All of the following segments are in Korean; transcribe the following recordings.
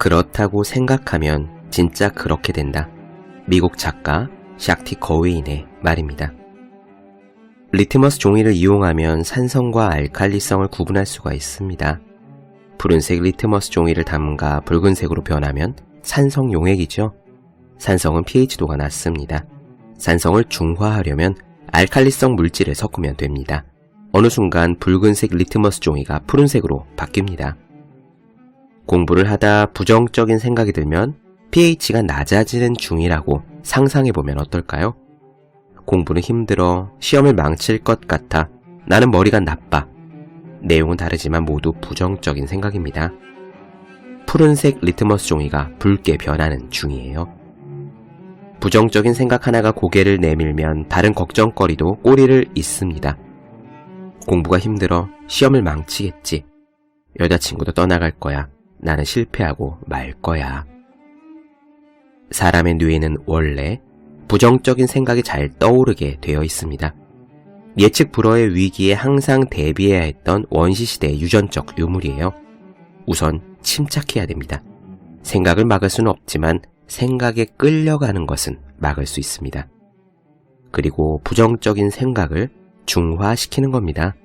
그렇다고 생각하면 진짜 그렇게 된다. 미국 작가 샥티 거웨인의 말입니다. 리트머스 종이를 이용하면 산성과 알칼리성을 구분할 수가 있습니다. 푸른색 리트머스 종이를 담가 붉은색으로 변하면 산성 용액이죠. 산성은 pH도가 낮습니다. 산성을 중화하려면 알칼리성 물질을 섞으면 됩니다. 어느 순간 붉은색 리트머스 종이가 푸른색으로 바뀝니다. 공부를 하다 부정적인 생각이 들면 pH가 낮아지는 중이라고 상상해보면 어떨까요? 공부는 힘들어, 시험을 망칠 것 같아, 나는 머리가 나빠. 내용은 다르지만 모두 부정적인 생각입니다. 푸른색 리트머스 종이가 붉게 변하는 중이에요. 부정적인 생각 하나가 고개를 내밀면 다른 걱정거리도 꼬리를 잇습니다. 공부가 힘들어, 시험을 망치겠지. 여자친구도 떠나갈 거야. 나는 실패하고 말 거야. 사람의 뇌는 원래 부정적인 생각이 잘 떠오르게 되어 있습니다. 예측 불허의 위기에 항상 대비해야 했던 원시시대의 유전적 유물이에요. 우선 침착해야 됩니다. 생각을 막을 수는 없지만 생각에 끌려가는 것은 막을 수 있습니다. 그리고 부정적인 생각을 중화시키는 겁니다.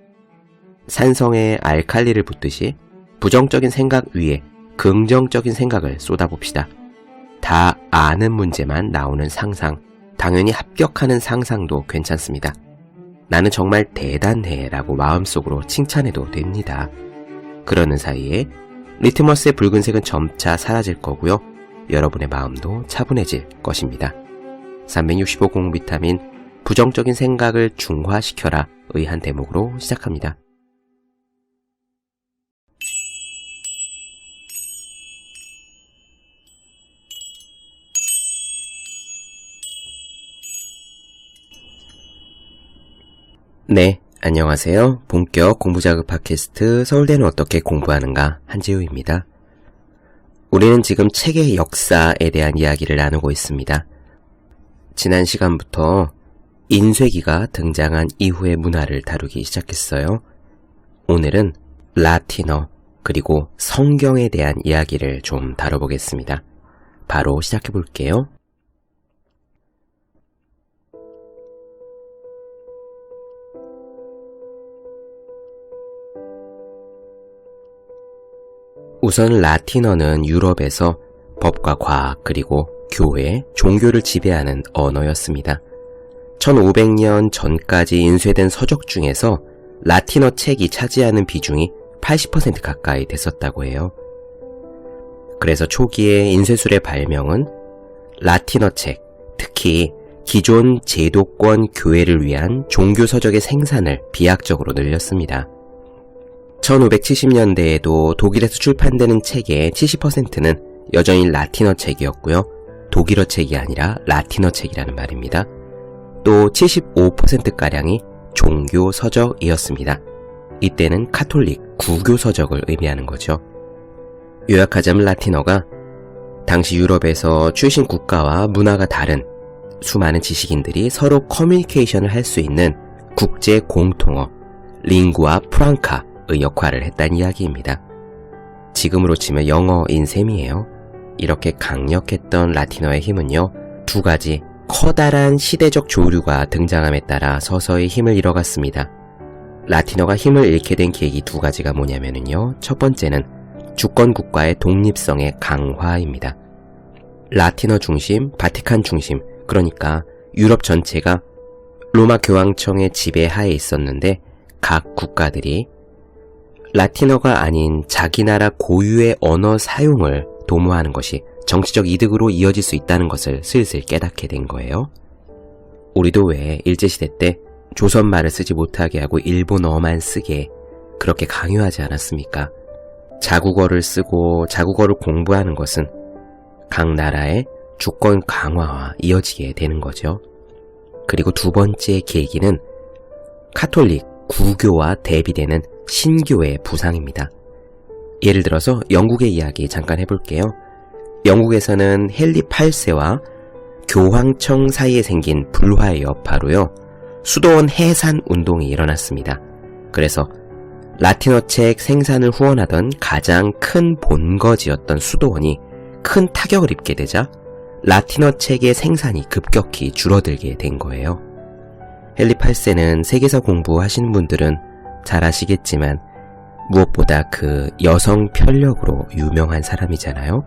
산성에 알칼리를 붓듯이 부정적인 생각 위에 긍정적인 생각을 쏟아봅시다. 다 아는 문제만 나오는 상상, 당연히 합격하는 상상도 괜찮습니다. 나는 정말 대단해 라고 마음속으로 칭찬해도 됩니다. 그러는 사이에 리트머스의 붉은색은 점차 사라질 거고요. 여러분의 마음도 차분해질 것입니다. 365 공비타민 부정적인 생각을 중화시켜라 의 한 대목으로 시작합니다. 네, 안녕하세요. 본격 공부자극 팟캐스트 서울대는 어떻게 공부하는가 한지우입니다. 우리는 지금 책의 역사에 대한 이야기를 나누고 있습니다. 지난 시간부터 인쇄기가 등장한 이후의 문화를 다루기 시작했어요. 오늘은 라틴어 그리고 성경에 대한 이야기를 좀 다뤄보겠습니다. 바로 시작해볼게요. 우선 라틴어는 유럽에서 법과 과학 그리고 교회, 종교를 지배하는 언어였습니다. 1500년 전까지 인쇄된 서적 중에서 라틴어 책이 차지하는 비중이 80% 가까이 됐었다고 해요. 그래서 초기에 인쇄술의 발명은 라틴어 책, 특히 기존 제도권 교회를 위한 종교 서적의 생산을 비약적으로 늘렸습니다. 1570년대에도 독일에서 출판되는 책의 70%는 여전히 라틴어 책이었고요. 독일어 책이 아니라 라틴어 책이라는 말입니다. 또 75%가량이 종교 서적이었습니다. 이때는 카톨릭, 구교 서적을 의미하는 거죠. 요약하자면 라틴어가 당시 유럽에서 출신 국가와 문화가 다른 수많은 지식인들이 서로 커뮤니케이션을 할 수 있는 국제 공통어, 링구아 프랑카의 역할을 했다는 이야기입니다. 지금으로 치면 영어인 셈이에요. 이렇게 강력했던 라틴어의 힘은요, 두 가지 커다란 시대적 조류가 등장함에 따라 서서히 힘을 잃어갔습니다. 라틴어가 힘을 잃게 된 계기 두 가지가 뭐냐면요, 첫 번째는 주권 국가의 독립성의 강화입니다. 라틴어 중심, 바티칸 중심, 그러니까 유럽 전체가 로마 교황청의 지배하에 있었는데 각 국가들이 라틴어가 아닌 자기 나라 고유의 언어 사용을 도모하는 것이 정치적 이득으로 이어질 수 있다는 것을 슬슬 깨닫게 된 거예요. 우리도 왜 일제시대 때 조선말을 쓰지 못하게 하고 일본어만 쓰게 그렇게 강요하지 않았습니까? 자국어를 쓰고 자국어를 공부하는 것은 각 나라의 주권 강화와 이어지게 되는 거죠. 그리고 두 번째 계기는 카톨릭, 구교와 대비되는 신교의 부상입니다. 예를 들어서 영국의 이야기 잠깐 해볼게요. 영국에서는 헨리 8세와 교황청 사이에 생긴 불화의 여파로요, 수도원 해산 운동이 일어났습니다. 그래서 라틴어 책 생산을 후원하던 가장 큰 본거지였던 수도원이 큰 타격을 입게 되자 라틴어 책의 생산이 급격히 줄어들게 된 거예요. 헨리 8세는 세계사 공부하시는 분들은 잘 아시겠지만 무엇보다 그 여성 편력으로 유명한 사람이잖아요.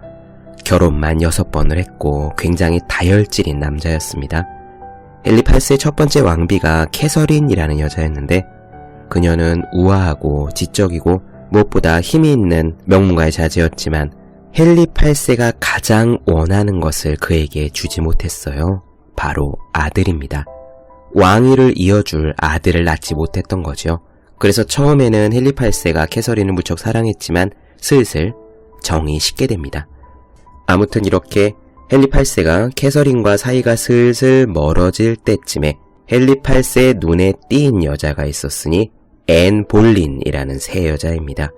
결혼만 6번을 했고 굉장히 다혈질인 남자였습니다. 헨리 8세의 첫 번째 왕비가 캐서린이라는 여자였는데 그녀는 우아하고 지적이고 무엇보다 힘이 있는 명문가의 자제였지만 헨리 8세가 가장 원하는 것을 그에게 주지 못했어요. 바로 아들입니다. 왕위를 이어줄 아들을 낳지 못했던 거죠. 그래서 처음에는 헨리 8세가 캐서린을 무척 사랑했지만 슬슬 정이 식게 됩니다. 아무튼 이렇게 헨리 8세가 캐서린과 사이가 슬슬 멀어질 때쯤에 헨리 8세의 눈에 띈 여자가 있었으니 앤 볼린이라는 새 여자입니다.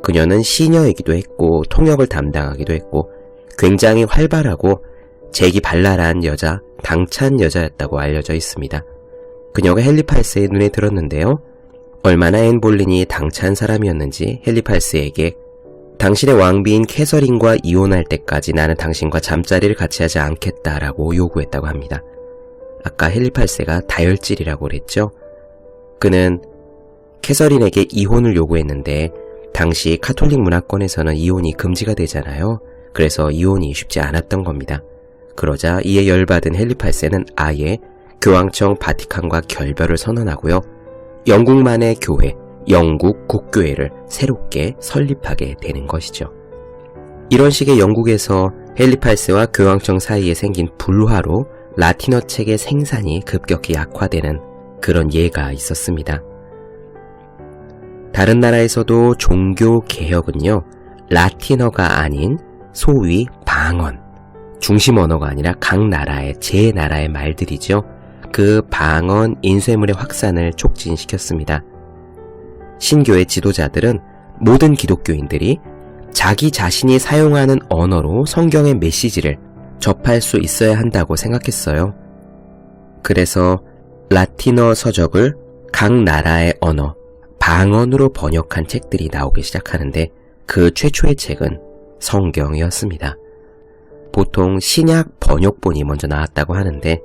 그녀는 시녀이기도 했고 통역을 담당하기도 했고 굉장히 활발하고 재기발랄한 여자, 당찬 여자였다고 알려져 있습니다. 그녀가 헨리 8세의 눈에 들었는데요. 얼마나 앤 볼린이 당찬 사람이었는지 헨리 8세에게 당신의 왕비인 캐서린과 이혼할 때까지 나는 당신과 잠자리를 같이 하지 않겠다라고 요구했다고 합니다. 아까 헨리 8세가 다혈질이라고 그랬죠? 그는 캐서린에게 이혼을 요구했는데 당시 카톨릭 문화권에서는 이혼이 금지가 되잖아요. 그래서 이혼이 쉽지 않았던 겁니다. 그러자 이에 열받은 헨리 8세는 아예 교황청 바티칸과 결별을 선언하고요. 영국만의 교회, 영국 국교회를 새롭게 설립하게 되는 것이죠. 이런 식의 영국에서 헨리 8세와 교황청 사이에 생긴 불화로 라틴어 책의 생산이 급격히 약화되는 그런 예가 있었습니다. 다른 나라에서도 종교 개혁은요, 라틴어가 아닌 소위 방언, 중심 언어가 아니라 각 나라의 제 나라의 말들이죠. 그 방언 인쇄물의 확산을 촉진시켰습니다. 신교의 지도자들은 모든 기독교인들이 자기 자신이 사용하는 언어로 성경의 메시지를 접할 수 있어야 한다고 생각했어요. 그래서 라틴어 서적을 각 나라의 언어, 방언으로 번역한 책들이 나오기 시작하는데 그 최초의 책은 성경이었습니다. 보통 신약 번역본이 먼저 나왔다고 하는데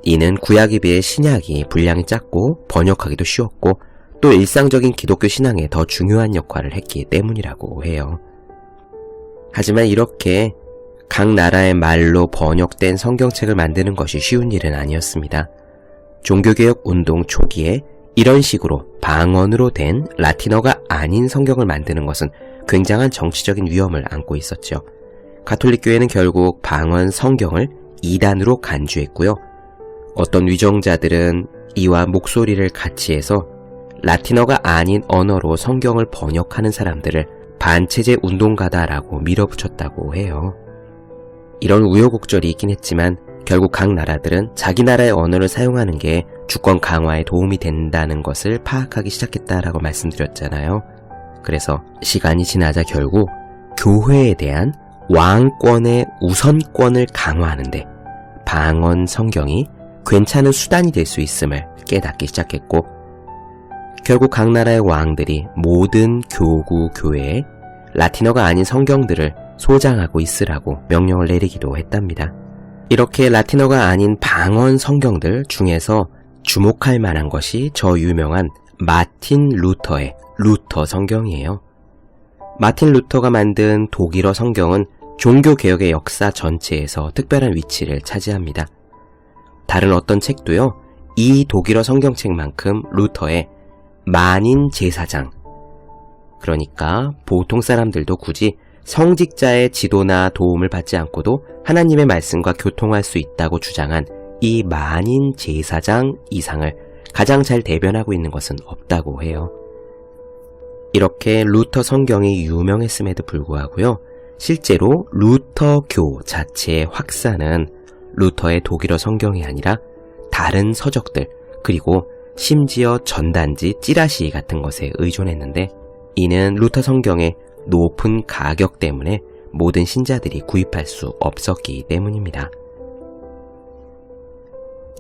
이는 구약에 비해 신약이 분량이 작고 번역하기도 쉬웠고 또 일상적인 기독교 신앙에 더 중요한 역할을 했기 때문이라고 해요. 하지만 이렇게 각 나라의 말로 번역된 성경책을 만드는 것이 쉬운 일은 아니었습니다. 종교개혁 운동 초기에 이런 식으로 방언으로 된 라틴어가 아닌 성경을 만드는 것은 굉장한 정치적인 위험을 안고 있었죠. 가톨릭 교회는 결국 방언 성경을 이단으로 간주했고요. 어떤 위정자들은 이와 목소리를 같이 해서 라틴어가 아닌 언어로 성경을 번역하는 사람들을 반체제 운동가다라고 밀어붙였다고 해요. 이런 우여곡절이 있긴 했지만 결국 각 나라들은 자기 나라의 언어를 사용하는 게 주권 강화에 도움이 된다는 것을 파악하기 시작했다라고 말씀드렸잖아요. 그래서 시간이 지나자 결국 교회에 대한 왕권의 우선권을 강화하는데 방언 성경이 괜찮은 수단이 될 수 있음을 깨닫기 시작했고 결국 각 나라의 왕들이 모든 교구 교회에 라틴어가 아닌 성경들을 소장하고 있으라고 명령을 내리기도 했답니다. 이렇게 라틴어가 아닌 방언 성경들 중에서 주목할 만한 것이 저 유명한 마틴 루터의 루터 성경이에요. 마틴 루터가 만든 독일어 성경은 종교개혁의 역사 전체에서 특별한 위치를 차지합니다. 다른 어떤 책도요, 이 독일어 성경책만큼 루터의 만인 제사장, 그러니까 보통 사람들도 굳이 성직자의 지도나 도움을 받지 않고도 하나님의 말씀과 교통할 수 있다고 주장한 이 만인 제사장 이상을 가장 잘 대변하고 있는 것은 없다고 해요. 이렇게 루터 성경이 유명했음에도 불구하고요, 실제로 루터교 자체의 확산은 루터의 독일어 성경이 아니라 다른 서적들, 그리고 심지어 전단지, 찌라시 같은 것에 의존했는데 이는 루터 성경의 높은 가격 때문에 모든 신자들이 구입할 수 없었기 때문입니다.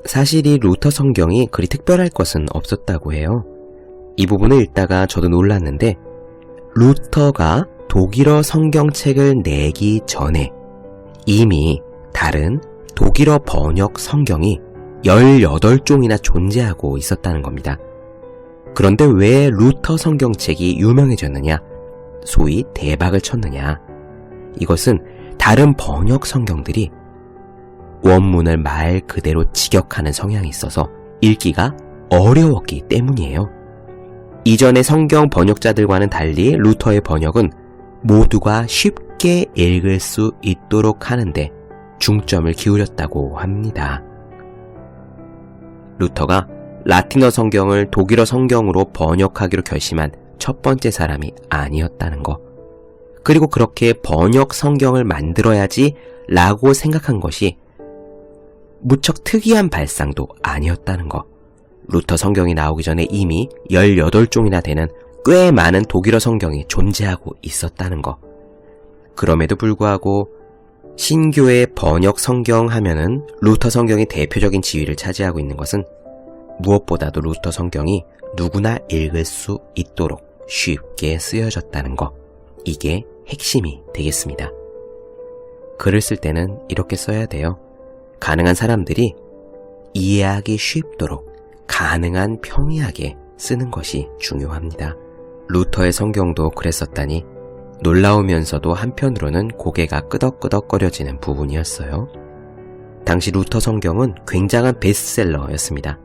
사실 이 루터 성경이 그리 특별할 것은 없었다고 해요. 이 부분을 읽다가 저도 놀랐는데 루터가 독일어 성경책을 내기 전에 이미 다른 독일어 번역 성경이 18종이나 존재하고 있었다는 겁니다. 그런데 왜 루터 성경책이 유명해졌느냐? 소위 대박을 쳤느냐? 이것은 다른 번역 성경들이 원문을 말 그대로 직역하는 성향이 있어서 읽기가 어려웠기 때문이에요. 이전의 성경 번역자들과는 달리 루터의 번역은 모두가 쉽게 읽을 수 있도록 하는데 중점을 기울였다고 합니다. 루터가 라틴어 성경을 독일어 성경으로 번역하기로 결심한 첫 번째 사람이 아니었다는 것. 그리고 그렇게 번역 성경을 만들어야지 라고 생각한 것이 무척 특이한 발상도 아니었다는 것. 루터 성경이 나오기 전에 이미 18종이나 되는 꽤 많은 독일어 성경이 존재하고 있었다는 것. 그럼에도 불구하고 신교의 번역 성경 하면은 루터 성경이 대표적인 지위를 차지하고 있는 것은 무엇보다도 루터 성경이 누구나 읽을 수 있도록 쉽게 쓰여졌다는 것. 이게 핵심이 되겠습니다. 글을 쓸 때는 이렇게 써야 돼요. 가능한 사람들이 이해하기 쉽도록 가능한 평이하게 쓰는 것이 중요합니다. 루터의 성경도 그랬었다니 놀라우면서도 한편으로는 고개가 끄덕끄덕거려지는 부분이었어요. 당시 루터 성경은 굉장한 베스트셀러였습니다.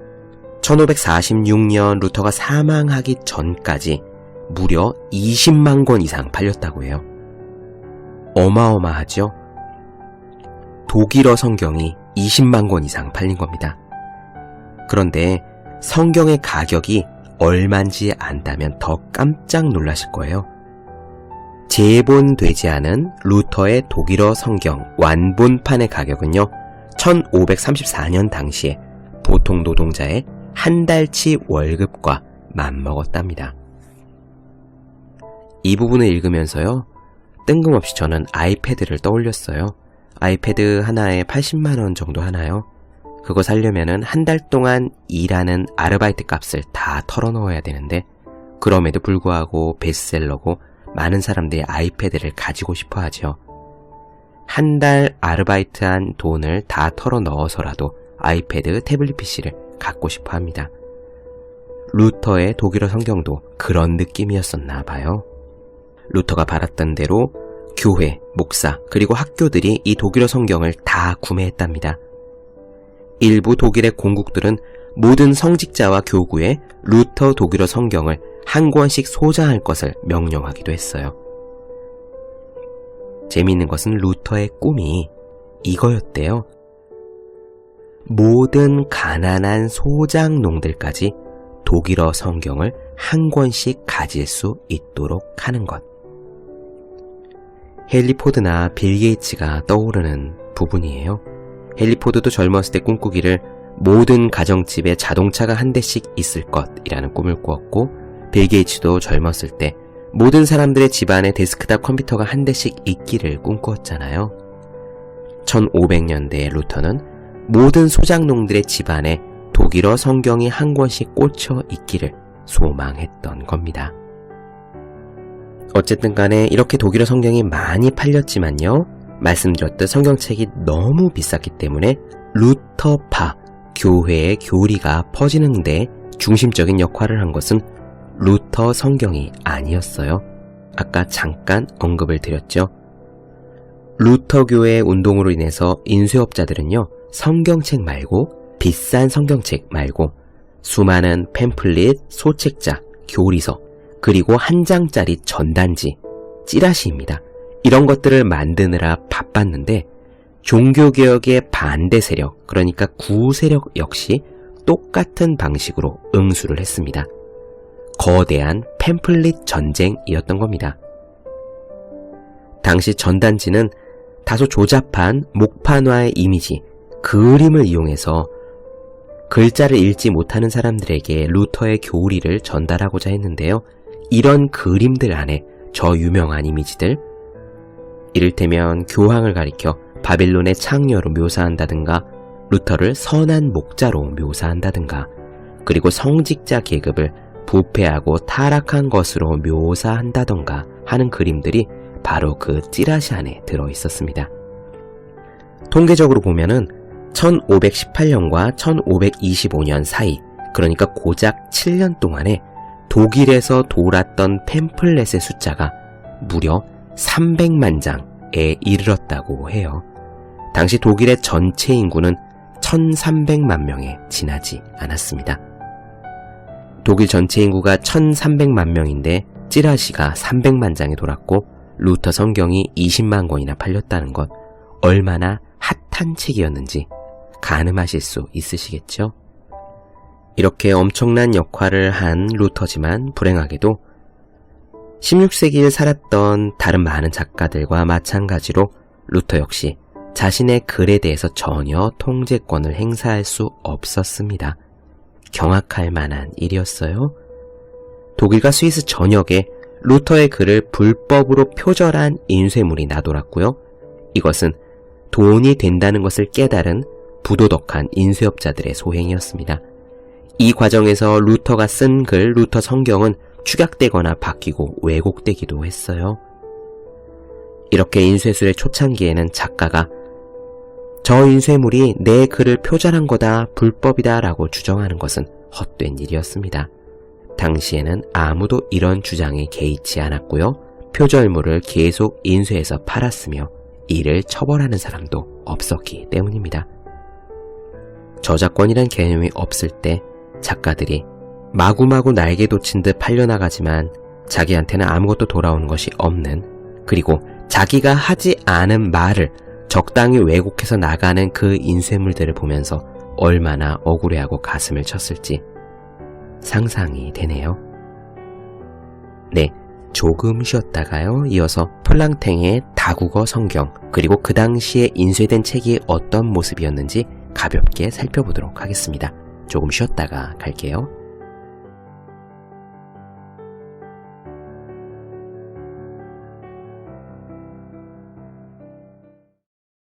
1546년 루터가 사망하기 전까지 무려 20만 권 이상 팔렸다고 해요. 어마어마하죠? 독일어 성경이 20만 권 이상 팔린 겁니다. 그런데 성경의 가격이 얼마인지 안다면 더 깜짝 놀라실 거예요. 재본되지 않은 루터의 독일어 성경 완본판의 가격은요, 1534년 당시에 보통 노동자의 한 달치 월급과 맞먹었답니다. 이 부분을 읽으면서요, 뜬금없이 저는 아이패드를 떠올렸어요. 아이패드 하나에 80만원 정도 하나요? 그거 사려면은 한 달 동안 일하는 아르바이트 값을 다 털어넣어야 되는데, 그럼에도 불구하고 베스트셀러고 많은 사람들이 아이패드를 가지고 싶어 하죠. 한 달 아르바이트한 돈을 다 털어넣어서라도 아이패드, 태블릿 PC를 갖고 싶어 합니다. 루터의 독일어 성경도 그런 느낌이었었나 봐요. 루터가 바랐던 대로 교회, 목사, 그리고 학교들이 이 독일어 성경을 다 구매했답니다. 일부 독일의 공국들은 모든 성직자와 교구에 루터 독일어 성경을 한 권씩 소장할 것을 명령하기도 했어요. 재미있는 것은 루터의 꿈이 이거였대요. 모든 가난한 소장농들까지 독일어 성경을 한 권씩 가질 수 있도록 하는 것. 헨리 포드나 빌 게이츠가 떠오르는 부분이에요. 헨리 포드도 젊었을 때 꿈꾸기를 모든 가정집에 자동차가 한 대씩 있을 것이라는 꿈을 꾸었고, 빌 게이츠도 젊었을 때 모든 사람들의 집안에 데스크탑 컴퓨터가 한 대씩 있기를 꿈꾸었잖아요. 1500년대에 루터는 모든 소장농들의 집안에 독일어 성경이 한 권씩 꽂혀 있기를 소망했던 겁니다. 어쨌든 간에 이렇게 독일어 성경이 많이 팔렸지만요, 말씀드렸듯 성경책이 너무 비쌌기 때문에 루터파 교회의 교리가 퍼지는 데 중심적인 역할을 한 것은 루터 성경이 아니었어요. 아까 잠깐 언급을 드렸죠. 루터교의 운동으로 인해서 인쇄업자들은요, 성경책 말고 비싼 성경책 말고 수많은 팸플릿, 소책자, 교리서, 그리고 한 장짜리 전단지, 찌라시입니다. 이런 것들을 만드느라 바빴는데 종교개혁의 반대 세력, 그러니까 구세력 역시 똑같은 방식으로 응수를 했습니다. 거대한 팸플릿 전쟁이었던 겁니다. 당시 전단지는 다소 조잡한 목판화의 이미지, 그림을 이용해서 글자를 읽지 못하는 사람들에게 루터의 교리를 전달하고자 했는데요. 이런 그림들 안에 저 유명한 이미지들, 이를테면 교황을 가리켜 바빌론의 창녀로 묘사한다든가, 루터를 선한 목자로 묘사한다든가, 그리고 성직자 계급을 부패하고 타락한 것으로 묘사한다던가 하는 그림들이 바로 그 찌라시 안에 들어있었습니다. 통계적으로 보면은 1518년과 1525년 사이, 그러니까 고작 7년 동안에 독일에서 돌았던 팸플렛의 숫자가 무려 300만 장에 이르렀다고 해요. 당시 독일의 전체 인구는 1300만 명에 지나지 않았습니다. 독일 전체 인구가 1300만 명인데 찌라시가 300만 장이 돌았고 루터 성경이 20만 권이나 팔렸다는 것, 얼마나 핫한 책이었는지 가늠하실 수 있으시겠죠? 이렇게 엄청난 역할을 한 루터지만 불행하게도 16세기를 살았던 다른 많은 작가들과 마찬가지로 루터 역시 자신의 글에 대해서 전혀 통제권을 행사할 수 없었습니다. 경악할 만한 일이었어요. 독일과 스위스 전역에 루터의 글을 불법으로 표절한 인쇄물이 나돌았고요. 이것은 돈이 된다는 것을 깨달은 부도덕한 인쇄업자들의 소행이었습니다. 이 과정에서 루터가 쓴 글, 루터 성경은 축약되거나 바뀌고 왜곡되기도 했어요. 이렇게 인쇄술의 초창기에는 작가가 저 인쇄물이 내 글을 표절한 거다, 불법이다 라고 주장하는 것은 헛된 일이었습니다. 당시에는 아무도 이런 주장에 개의치 않았고요. 표절물을 계속 인쇄해서 팔았으며 이를 처벌하는 사람도 없었기 때문입니다. 저작권이란 개념이 없을 때 작가들이 마구마구 날개 돋친 듯 팔려나가지만 자기한테는 아무것도 돌아오는 것이 없는, 그리고 자기가 하지 않은 말을 적당히 왜곡해서 나가는 그 인쇄물들을 보면서 얼마나 억울해하고 가슴을 쳤을지 상상이 되네요. 네, 조금 쉬었다가요. 이어서 폴랑탱의 다국어 성경, 그리고 그 당시에 인쇄된 책이 어떤 모습이었는지 가볍게 살펴보도록 하겠습니다. 조금 쉬었다가 갈게요.